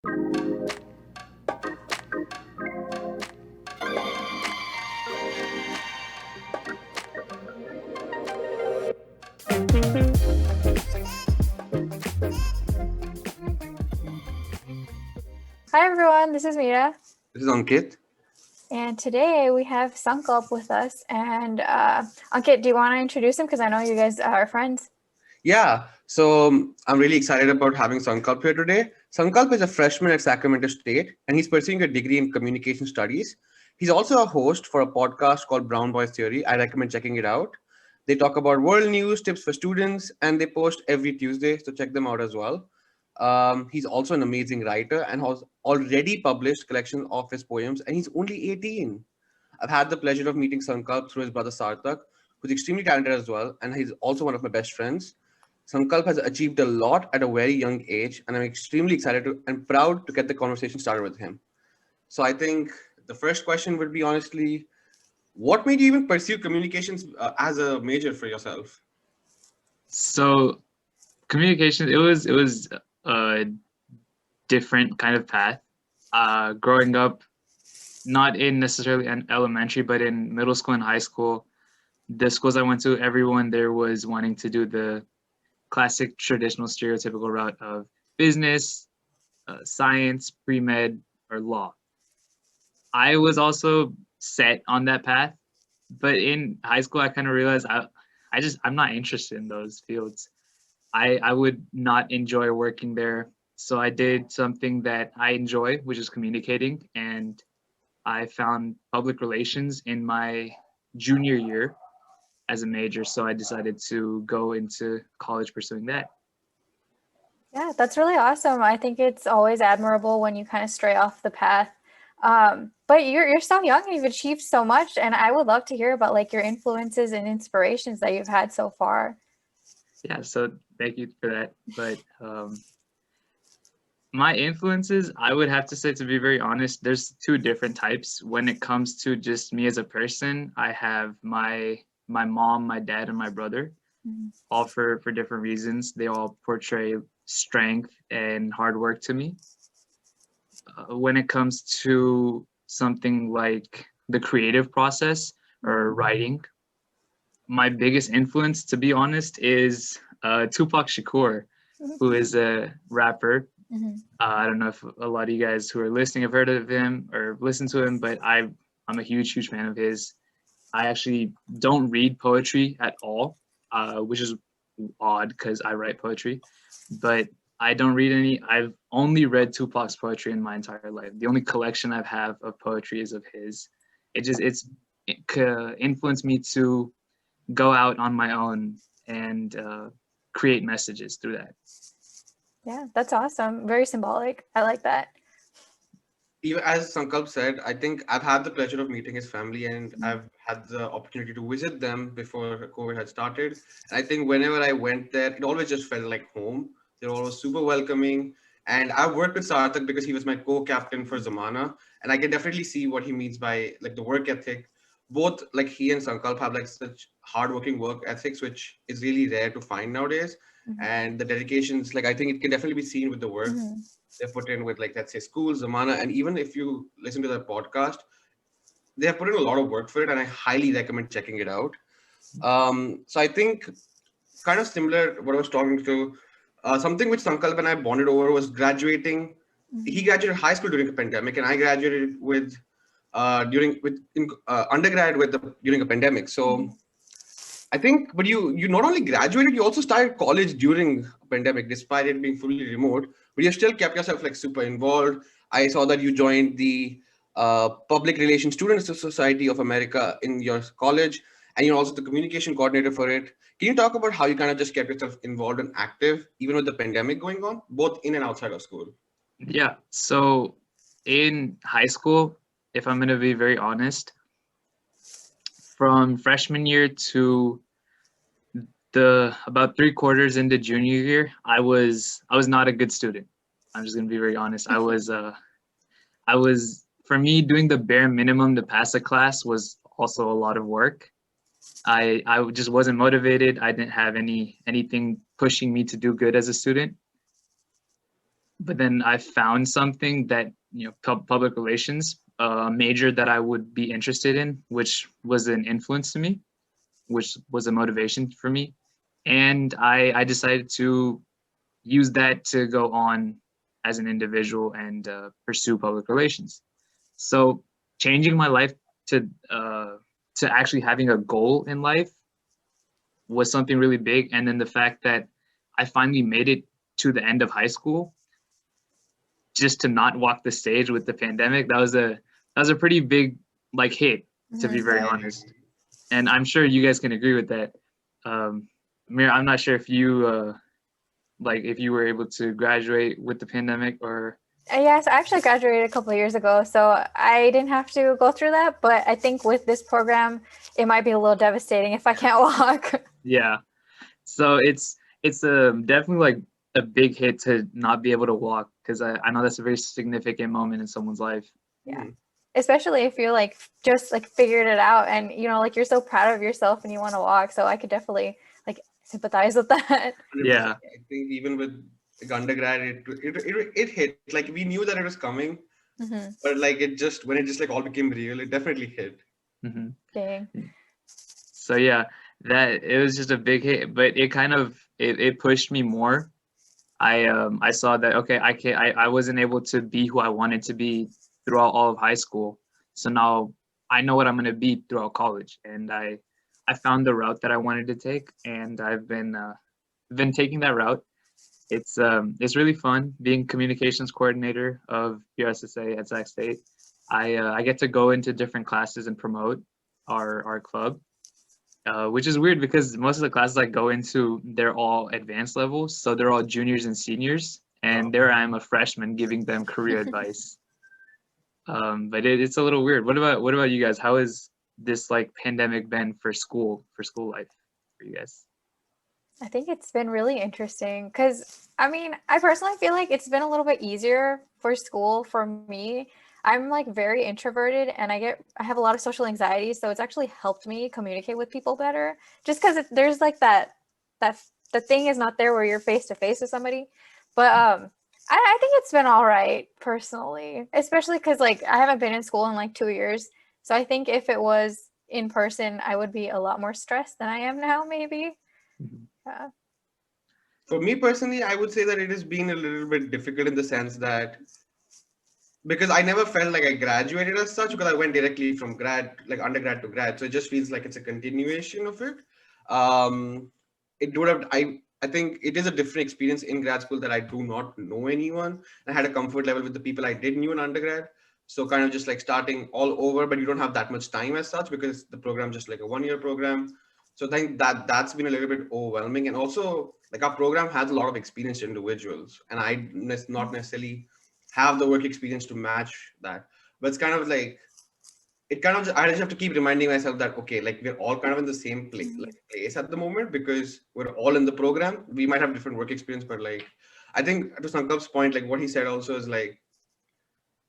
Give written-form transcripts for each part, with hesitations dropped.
Hi everyone, this is Meera. This is Ankit. And today we have Sankalp with us. And Ankit, do you want to introduce him? Because I know you guys are friends. Yeah, so I'm really excited about having Sankalp here today. Sankalp is a freshman at Sacramento State, and he's pursuing a degree in communication studies. He's also a host for a podcast called Brown Boys Theory. I recommend checking it out. They talk about world news, tips for students, and they post every Tuesday, so check them out as well. He's also an amazing writer and has already published collections of his poems, and he's only 18. I've had the pleasure of meeting Sankalp through his brother Sarthak, who's extremely talented as well, and he's also one of my best friends. Sankalp has achieved a lot at a very young age, and I'm extremely excited and proud to get the conversation started with him. So I think the first question would be honestly, what made you even pursue communications as a major for yourself? So communication, it was a different kind of path. Growing up, not in necessarily an elementary, but in middle school and high school, the schools I went to, everyone there was wanting to do the classic traditional stereotypical route of business, science, pre-med, or law. I was also set on that path, but in high school, I kind of realized I'm not interested in those fields. I would not enjoy working there. So I did something that I enjoy, which is communicating. And I found public relations in my junior year as a major. So I decided to go into college pursuing that. Yeah, that's really awesome. I think it's always admirable when you kind of stray off the path. But you're so young and you've achieved so much, and I would love to hear about like your influences and inspirations that you've had so far. Yeah, so thank you for that. But my influences, I would have to say, to be very honest, there's two different types. When it comes to just me as a person, I have my mom, my dad, and my brother, all for different reasons. They all portray strength and hard work to me. When it comes to something like the creative process or writing, my biggest influence, to be honest, is Tupac Shakur, who is a rapper. I don't know if a lot of you guys who are listening have heard of him or listened to him, but I'm a huge fan of his. I actually don't read poetry at all, which is odd because I write poetry, but I don't read any. I've only read Tupac's poetry in my entire life. The only collection I have of poetry is of his. It's influenced me to go out on my own and create messages through that. Yeah, that's awesome. Very symbolic. I like that. Even as Sankalp said, I think I've had the pleasure of meeting his family, and I've had the opportunity to visit them before COVID had started. And I think whenever I went there, it always just felt like home. They're always super welcoming. And I've worked with Sarthak because he was my co-captain for Zamana. And I can definitely see what he means by like the work ethic. Both like he and Sankalp have like such hardworking work ethics, which is really rare to find nowadays. And the dedications, like I think it can definitely be seen with the work they put in with, like, let's say schools, Zamana, and even if you listen to their podcast, they have put in a lot of work for it, and I highly recommend checking it out. So I think kind of similar what I was talking to, something which Sankalp and I bonded over was graduating. He graduated high school during a pandemic, and I graduated with undergrad during a pandemic. So I think, but you not only graduated, you also started college during a pandemic, despite it being fully remote. But you still kept yourself like super involved. I saw that you joined the Public Relations Students Society of America in your college, and you're also the communication coordinator for it. Can you talk about how you kind of just kept yourself involved and active, even with the pandemic going on, both in and outside of school? Yeah. So in high school, if I'm going to be very honest, from freshman year to the about 3/4 into junior year, I was not a good student. I'm just gonna be very honest. I was for me, doing the bare minimum to pass a class was also a lot of work. I just wasn't motivated. I didn't have anything pushing me to do good as a student. But then I found something that, public relations, major that I would be interested in, which was an influence to me, which was a motivation for me. And I decided to use that to go on as an individual and pursue public relations. So changing my life to actually having a goal in life was something really big. And then the fact that I finally made it to the end of high school, just to not walk the stage with the pandemic, that was a pretty big like hit, to be very honest. And I'm sure you guys can agree with that. Mir, I'm not sure if you if you were able to graduate with the pandemic or. Yes, I actually graduated a couple of years ago, so I didn't have to go through that. But I think with this program, it might be a little devastating if I can't walk. Yeah. So it's definitely like a big hit to not be able to walk, because I know that's a very significant moment in someone's life. Yeah. Especially if you're like just like figured it out and like you're so proud of yourself and you want to walk. So I could definitely like sympathize with that. Yeah. I think even with like undergrad, it hit. Like we knew that it was coming, but like when it just like all became real, it definitely hit. Mm-hmm. Dang. So yeah, that it was just a big hit, but it kind of it pushed me more. I saw that, okay, I wasn't able to be who I wanted to be throughout all of high school. So now I know what I'm going to be throughout college, and I found the route that I wanted to take, and I've been taking that route. It's really fun being communications coordinator of USSA at Sac State. I get to go into different classes and promote our club. Which is weird because most of the classes I go into, they're all advanced levels. So they're all juniors and seniors. And there I am, a freshman, giving them career advice. But it's a little weird. What about you guys? How has this like pandemic been for school life for you guys? I think it's been really interesting because I personally feel like it's been a little bit easier for school for me. I'm like very introverted and I have a lot of social anxiety, so it's actually helped me communicate with people better. Just because there's like that the thing is not there where you're face to face with somebody. But I think it's been all right personally, especially because like I haven't been in school in like 2 years. So I think if it was in person, I would be a lot more stressed than I am now, maybe. Yeah. For me personally, I would say that it has been a little bit difficult in the sense that because I never felt like I graduated as such, because I went directly from undergrad to grad. So it just feels like it's a continuation of it. It would have, I think it is a different experience in grad school that I do not know anyone. I had a comfort level with the people I did knew in undergrad. So kind of just like starting all over, but you don't have that much time as such because the program just like a 1-year program. So I think that's been a little bit overwhelming. And also like our program has a lot of experienced individuals and I not necessarily have the work experience to match that. But it's kind of like, I just have to keep reminding myself that, okay, like we're all kind of in the same place at the moment because we're all in the program. We might have different work experience, but like, I think to Sankalp's point, like what he said also is like,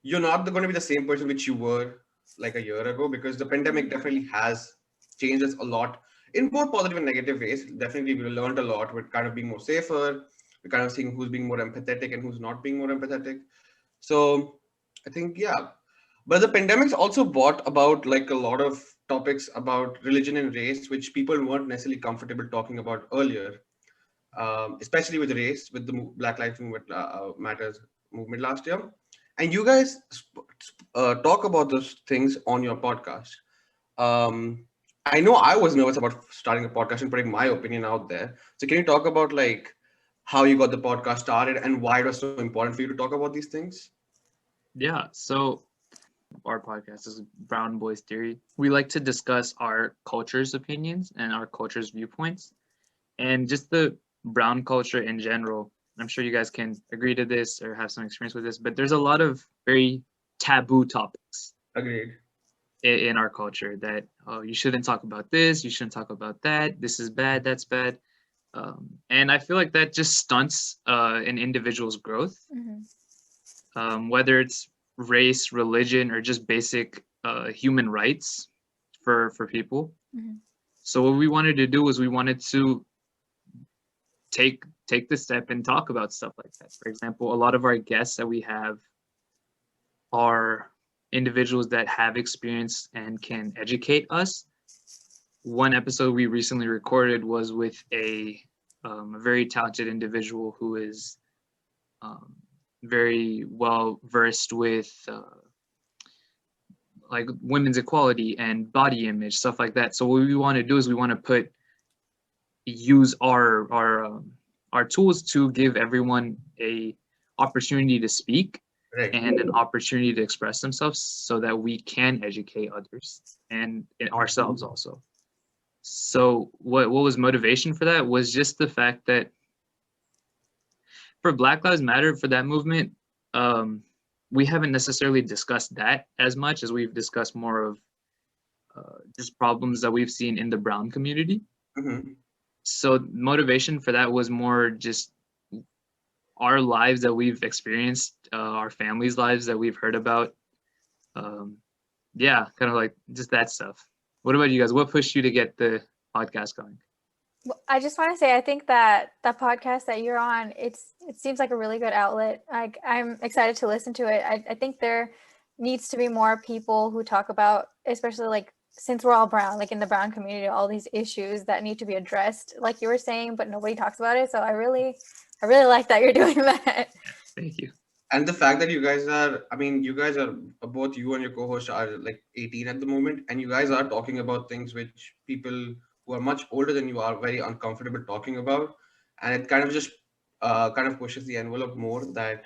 you're not going to be the same person which you were like a year ago because the pandemic definitely has changed us a lot in both positive and negative ways. Definitely we learned a lot. We're kind of being more safer. We're kind of seeing who's being more empathetic and who's not being more empathetic. So I think, yeah. But the pandemic's also brought about like a lot of topics about religion and race, which people weren't necessarily comfortable talking about earlier, especially with race, with the Black Lives Matters movement last year. And you guys talk about those things on your podcast. I know I was nervous about starting a podcast and putting my opinion out there. So can you talk about like how you got the podcast started and why it was so important for you to talk about these things? Yeah, so our podcast is Brown Boys Theory. We like to discuss our culture's opinions and our culture's viewpoints and just the brown culture in general. I'm sure you guys can agree to this or have some experience with this, but there's a lot of very taboo topics. Agreed. In our culture that, oh, you shouldn't talk about this, you shouldn't talk about that, this is bad, that's bad. And I feel like that just stunts an individual's growth, whether it's race, religion, or just basic human rights for people. So what we wanted to do was we wanted to take the step and talk about stuff like that. For example, a lot of our guests that we have are individuals that have experience and can educate us. One episode we recently recorded was with a very talented individual who is very well versed with like women's equality and body image, stuff like that. So what we want to do is we want to use our tools to give everyone a opportunity to speak Right. and an opportunity to express themselves so that we can educate others and ourselves also. So what was motivation for that was just the fact that for Black Lives Matter, for that movement, we haven't necessarily discussed that as much as we've discussed more of just problems that we've seen in the brown community. Mm-hmm. So motivation for that was more just our lives that we've experienced, our families' lives that we've heard about. Yeah, kind of like just that stuff. What about you guys? What pushed you to get the podcast going? Well, I just want to say, I think that the podcast that you're on, it seems like a really good outlet. Like, I'm excited to listen to it. I think there needs to be more people who talk about, especially like since we're all brown, like in the brown community, all these issues that need to be addressed, like you were saying, but nobody talks about it. So I really like that you're doing that. Thank you. And the fact that you guys are, both you and your co-host are like 18 at the moment, and you guys are talking about things which people who are much older than you are very uncomfortable talking about. And it kind of just kind of pushes the envelope more that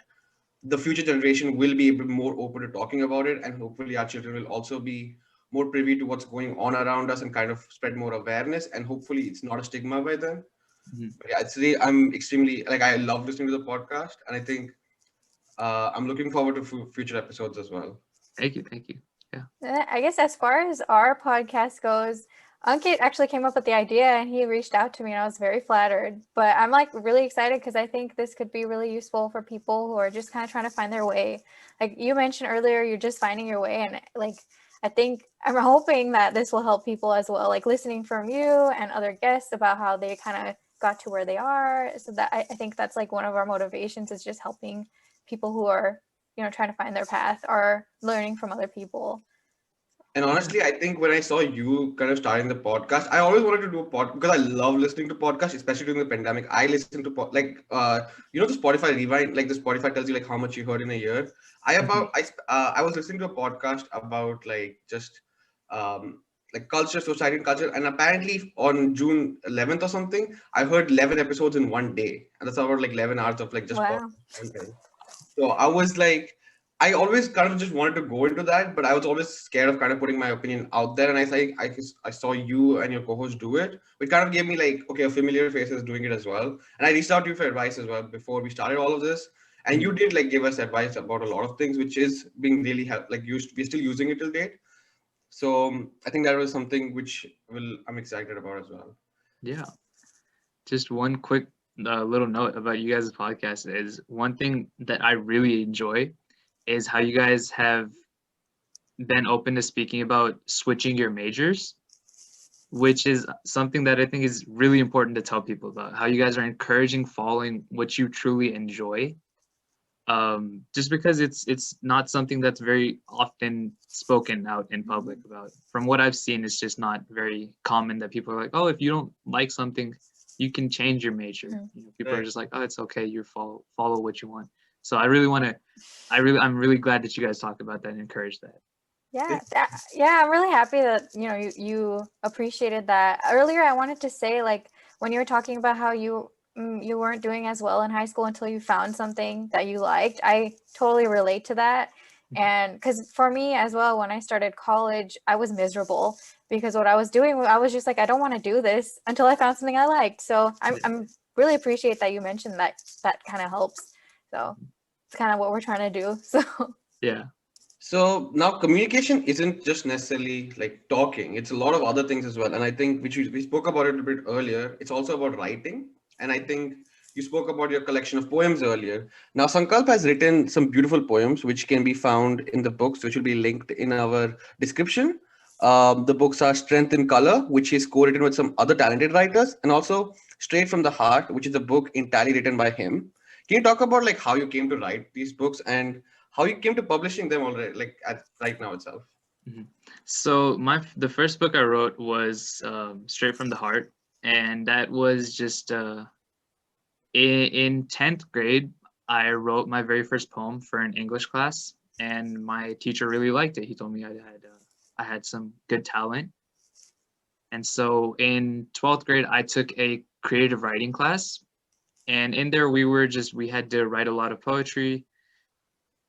the future generation will be a bit more open to talking about it. And hopefully our children will also be more privy to what's going on around us and kind of spread more awareness. And hopefully it's not a stigma by then. Mm-hmm. But yeah, it's really, I'm extremely, like, I love listening to the podcast. And I think I'm looking forward to future episodes as well. Thank you. Yeah. I guess as far as our podcast goes, Ankit actually came up with the idea and he reached out to me and I was very flattered. But I'm like really excited because I think this could be really useful for people who are just kind of trying to find their way. Like you mentioned earlier, you're just finding your way. And like, I think I'm hoping that this will help people as well, like listening from you and other guests about how they kind of got to where they are. So that I think that's like one of our motivations is just helping people who are, you know, trying to find their path or learning from other people. And honestly, I think when I saw you kind of starting the podcast, I always wanted to do a pod because I love listening to podcasts, especially during the pandemic. I listen to the Spotify Rewind, like the Spotify tells you like how much you heard in a year. I was listening to a podcast about like just like culture, society, and culture, and apparently on June 11th or something, I heard 11 episodes in one day, and that's about like 11 hours of like just Wow. content. So I was like, I always kind of just wanted to go into that, but I was always scared of kind of putting my opinion out there. And I saw you and your co-host do it, which kind of gave me like, okay, a familiar face is doing it as well. And I reached out to you for advice as well before we started all of this. And you did like give us advice about a lot of things, which is being really helpful. Like we're still using it till date. So I think that was something which I'm excited about as well. Yeah. Just one quick little note about you guys' podcast is one thing that I really enjoy is how you guys have been open to speaking about switching your majors, which is something that I think is really important to tell people about, how you guys are encouraging following what you truly enjoy. Just because it's not something that's very often spoken out in public about. From what I've seen, it's just not very common that people are like, oh, if you don't like something, you can change your major. You know, people are just like, oh, it's okay, you follow what you want. So I'm really glad that you guys talk about that and encourage that. Yeah, I'm really happy that you appreciated that. Earlier I wanted to say, like, when you were talking about how you weren't doing as well in high school until you found something that you liked, I totally relate to that. And because for me as well, when I started college, I was miserable because what I was doing, I was just like, I don't want to do this until I found something I liked. So I'm really appreciate that you mentioned that kind of helps. So it's kind of what we're trying to do. So yeah. So now communication isn't just necessarily like talking. It's a lot of other things as well. And I think which we spoke about it a bit earlier. It's also about writing. And I think you spoke about your collection of poems earlier. Now, Sankalp has written some beautiful poems, which can be found in the books, which will be linked in our description. The books are Strength in Color, which is co-written with some other talented writers, and also Straight from the Heart, which is a book entirely written by him. Can you talk about like how you came to write these books and how you came to publishing them already, like at right now itself? Mhm. So the first book I wrote was Straight from the Heart, and that was just in 10th grade. I wrote my very first poem for an English class, and my teacher really liked it. He told me I had some good talent, and so in 12th grade I took a creative writing class, and in there we had to write a lot of poetry,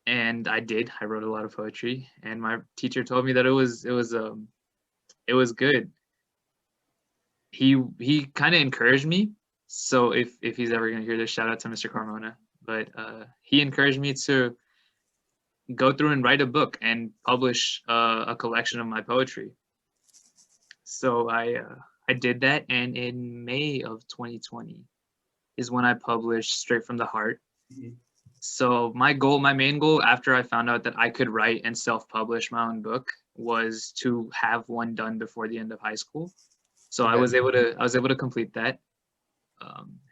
and I did. I wrote a lot of poetry, and my teacher told me that it was good. He kind of encouraged me. So if he's ever gonna hear this, shout out to Mr. Carmona. But he encouraged me to go through and write a book and publish a collection of my poetry. So I did that, and in May of 2020 is when I published Straight from the Heart. Mhm. So my main goal after I found out that I could write and self-publish my own book was to have one done before the end of high school. So Okay. I was able to complete that.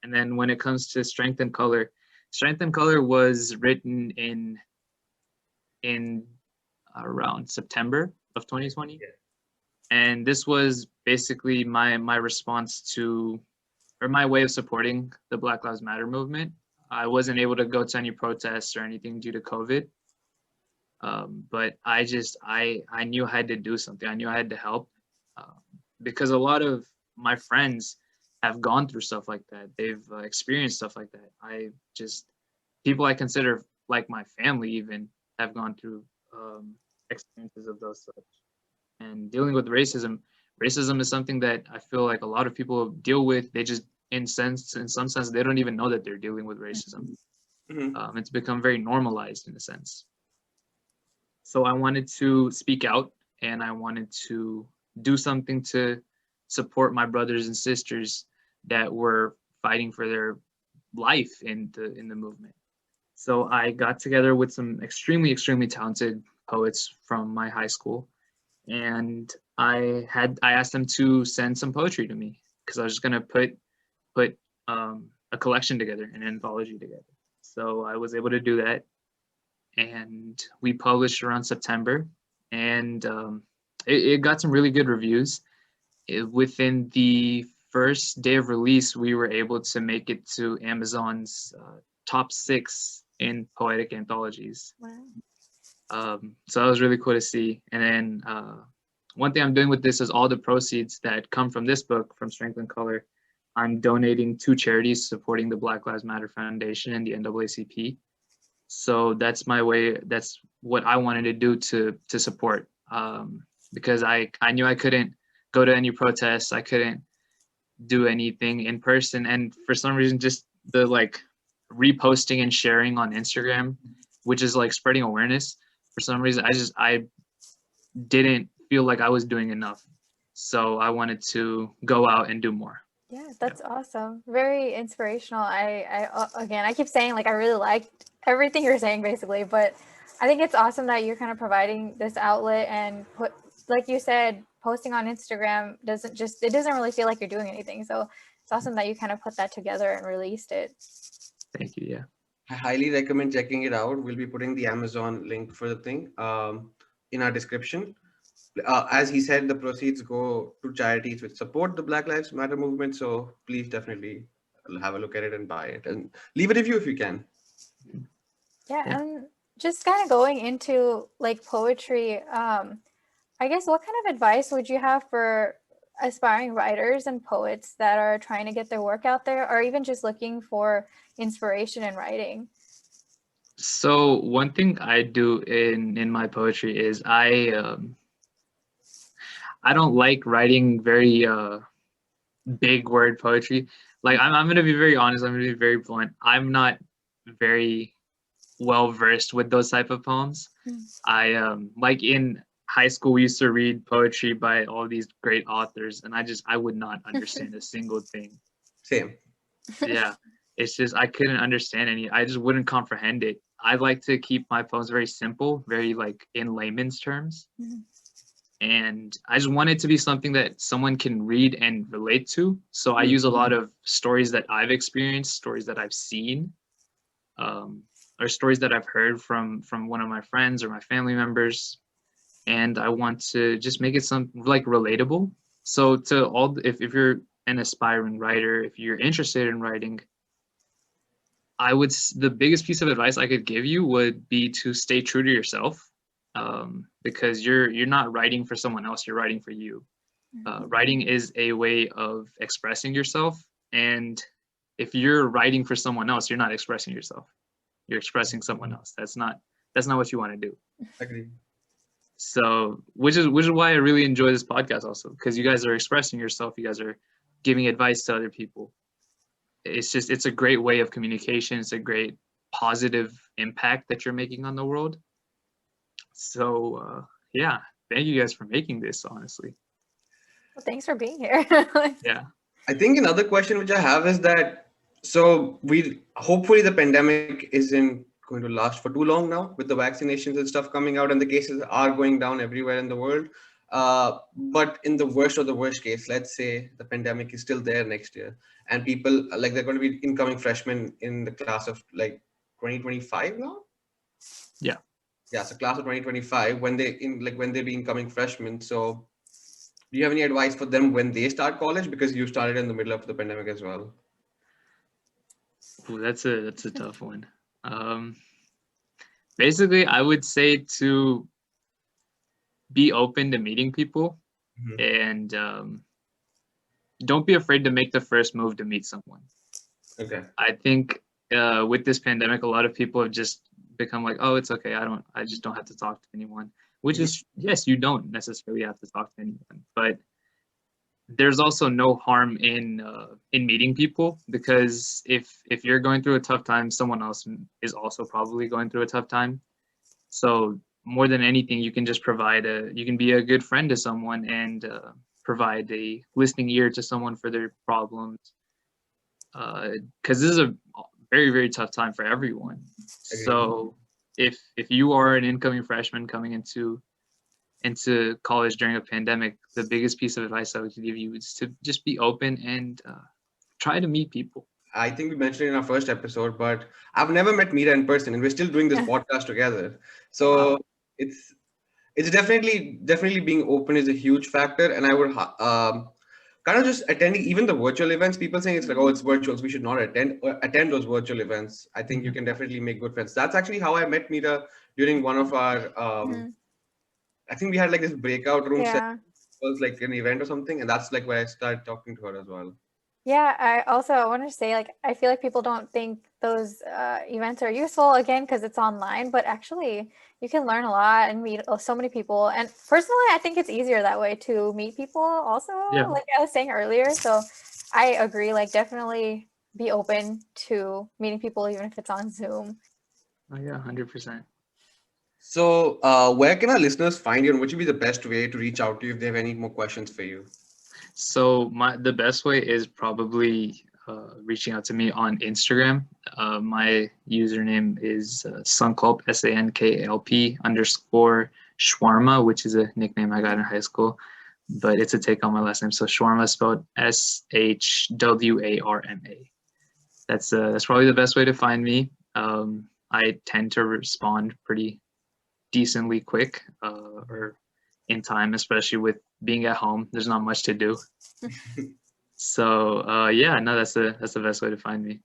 And then when it comes to Strength and Color was written in around September of 2020. Yeah. And this was basically my response to, or my way of supporting the Black Lives Matter movement. I wasn't able to go to any protests or anything due to COVID. But I knew I had to do something. I knew I had to help, because a lot of my friends have gone through stuff like that. They've experienced stuff like that. People I consider like my family even have gone through experiences of those such. And dealing with racism is something that I feel like a lot of people deal with. They just, in some sense, they don't even know that they're dealing with racism. Mhm. It's become very normalized in a sense. So I wanted to speak out, and I wanted to do something to support my brothers and sisters that were fighting for their life in the movement. So I got together with some extremely talented poets from my high school, and I asked them to send some poetry to me because I was just gonna put a collection together, an anthology together. So I was able to do that, and we published around September, and it got some really good reviews. Within the first day of release, we were able to make it to Amazon's top 6 in poetic anthologies. Wow. So that was really cool to see. And then one thing I'm doing with this is all the proceeds that come from this book, from Strength and Color, I'm donating to charities supporting the Black Lives Matter Foundation and the NAACP. So that's my way. That's what I wanted to do to support, because I knew I couldn't go to any protests. I couldn't do anything in person, and for some reason, just the like reposting and sharing on Instagram, which is like spreading awareness. For some reason, I didn't feel like I was doing enough. So I wanted to go out and do more. Yeah, that's awesome. Very inspirational. Again, I keep saying like I really liked everything you're saying basically, but I think it's awesome that you're kind of providing this outlet and like you said, posting on Instagram it doesn't really feel like you're doing anything. So it's awesome that you kind of put that together and released it. Thank you. Yeah. I highly recommend checking it out. We'll be putting the Amazon link for the thing in our description. As he said, the proceeds go to charities which support the Black Lives Matter movement. So please definitely have a look at it and buy it and leave a review if you can. Yeah, Yeah. and just kind of going into like poetry, I guess what kind of advice would you have for aspiring writers and poets that are trying to get their work out there or even just looking for inspiration in writing? So one thing I do in my poetry is I don't like writing very big word poetry. Like I'm gonna be very honest. I'm gonna be very blunt. I'm not very well versed with those type of poems. I like in high school we used to read poetry by all these great authors, and I would not understand a single thing. Same. Yeah, it's just I couldn't understand any. I just wouldn't comprehend it. I like to keep my poems very simple, very like in layman's terms. and I just want it to be something that someone can read and relate to. So I use a lot of stories that I've experienced, stories that I've seen, or stories that I've heard from one of my friends or my family members, and I want to just make it some like relatable. So to all, if you're an aspiring writer, if you're interested in writing, the biggest piece of advice I could give you would be to stay true to yourself, because you're not writing for someone else, you're writing for you. Writing is a way of expressing yourself, and if you're writing for someone else, you're not expressing yourself, you're expressing someone else. That's not what you want to do. Agree. So which is why I really enjoy this podcast also, because you guys are expressing yourself, you guys are giving advice to other people. It's a great way of communication. It's a great positive impact that you're making on the world. So yeah, thank you guys for making this, honestly. Well, thanks for being here. Yeah. I think another question which I have is that, so hopefully the pandemic isn't going to last for too long now, with the vaccinations and stuff coming out and the cases are going down everywhere in the world. But in the worst of the worst case, let's say the pandemic is still there next year, and people like they're going to be incoming freshmen in the class of like 2025 now. Yeah. Yeah, so class of 2025 when they be incoming freshmen. So do you have any advice for them when they start college? Because you started in the middle of the pandemic as well. Ooh, that's a tough one. Basically, I would say to be open to meeting people, and don't be afraid to make the first move to meet someone. Okay. I think with this pandemic, a lot of people have just become like, oh, it's okay, I just don't have to talk to anyone. Which is, yes, you don't necessarily have to talk to anyone, but there's also no harm in meeting people, because if you're going through a tough time, someone else is also probably going through a tough time. So more than anything, you can just you can be a good friend to someone and provide a listening ear to someone for their problems, because this is a very, very tough time for everyone. So if you are an incoming freshman coming into college during a pandemic, the biggest piece of advice I would give you is to just be open and try to meet people. I think we mentioned it in our first episode, but I've never met Meera in person, and we're still doing this podcast together. So Wow. it's definitely being open is a huge factor, and I would kind of just attending even the virtual events. People saying it's like, oh, it's virtual, so we should not attend those virtual events. I think you can definitely make good friends. That's actually how I met Meera during one of our. I think we had like this breakout room set. It was like an event or something, and that's like where I started talking to her as well. Yeah, I want to say, like, I feel like people don't think those events are useful, again, because it's online, but actually you can learn a lot and meet so many people. And personally, I think it's easier that way to meet people also, like I was saying earlier. So I agree, like, definitely be open to meeting people, even if it's on Zoom. Oh yeah, 100%. So where can our listeners find you, and what would be the best way to reach out to you if they have any more questions for you? So the best way is probably reaching out to me on Instagram. My username is Sankalp, SANKALP _Sharma, which is a nickname I got in high school, but it's a take on my last name. So Sharma spelled SHWARMA. That's probably the best way to find me. I tend to respond pretty decently quick, or in time, especially with being at home. There's not much to do. So yeah, no, that's the best way to find me.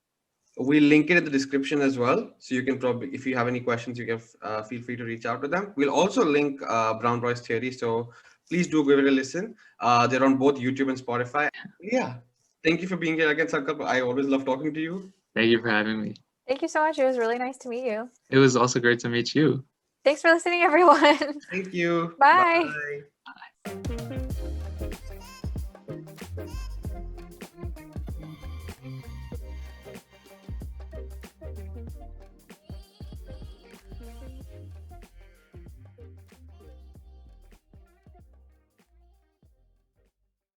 We'll link it in the description as well, so you can probably, if you have any questions, you can feel free to reach out to them. We'll also link Brown Boys Theory, so please do give it a listen. They're on both YouTube and Spotify. Yeah, thank you for being here again, Sankalp. I always love talking to you. Thank you for having me. Thank you so much. It was really nice to meet you. It was also great to meet you. Thanks for listening, everyone. Thank you. Bye. Bye.